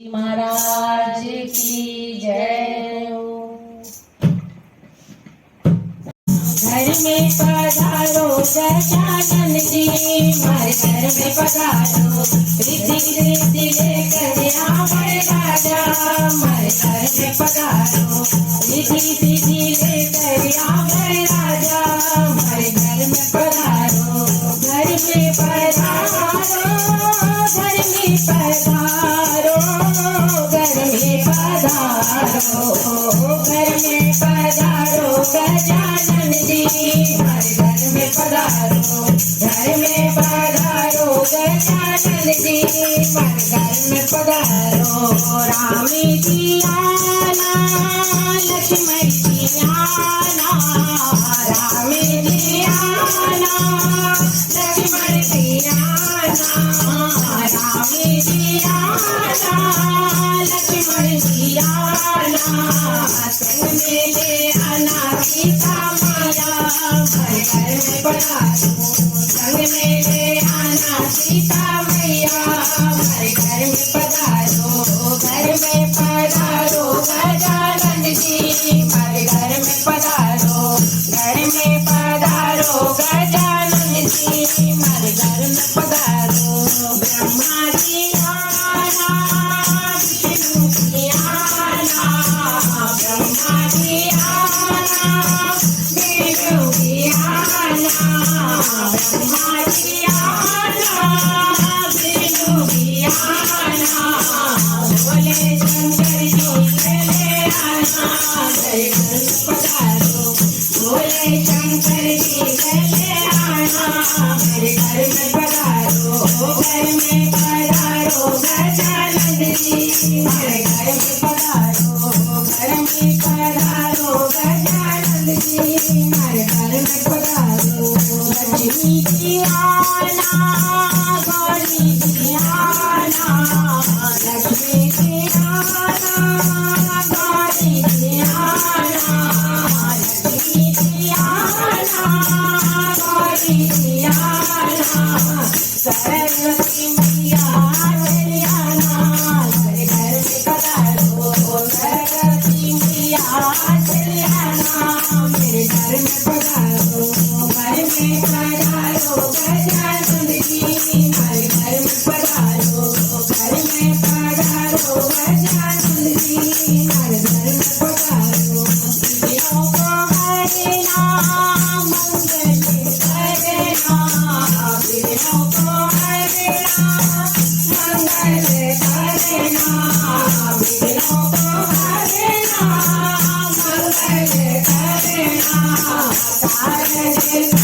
महाराज की जय। घर में पधारो गजानन जी, हमारे घर में पधारो, रिद्धि रिद्धि लेकर आवे राजा, हमारे घर में पधारो, रिद्धि रिद्धि लेकर आवे राजा, हमारे घर में पधारो, घर में पधारो, घर में पधारो, घर में पधारो, घर में पधारो गजानन जी, हमारे घर में पधारो, घर में पधारो गजानन जी, हमारे घर में पधारो। राम जी आना, लक्ष्मण जी आना, राम जी आना, लक्ष्मण जी आना, राम जी आना, लक्ष्मण जी आना, संग में ले आना सीता मैया, हमारे घर में पधारो, संग में ले आना सीता मैया, हमारे घर में पधारो, घर में पधारो गजानन जी, हमारे घर में पधारो, घर में पधारो गजानन जी, हमारे घर में पधारो। ब्रह्मा जी आना, विष्णु जी आना, ब्रह्मा जी आना, विष्णु जी आना, ब्रह्मा जी आना, विष्णु जी आना, बोले शंकर जी चले आना, मेरे घर में पधारो, बोले शंकर जी चले आना, मेरे घर में पधारो, घर में पधारो गजानन जी, मेरे घर में पधारो, घर में पधारो गजानन जी, हमारे घर में पधारो। लक्ष्मी जी आना, गौरी जी आना, लक्ष्मी जी आना, गौरी जी आना, लक्ष्मी जी आना, गौरी जी आना, सरस्वती मैया चली आना, मेरे घर में पधारो, सरस्वती मैया चली आना, मेरे घर में पधारो, घर में पधारो गजानन जी, हमारे घर में पधारो, घर में पधारो गजानन जी, हमारे घर में पधारो। विघ्नों को हरना, मंगल करना, विघ्नों को हरना, मंगल करना, विघ्नों को हरना, मंगल करना, तारण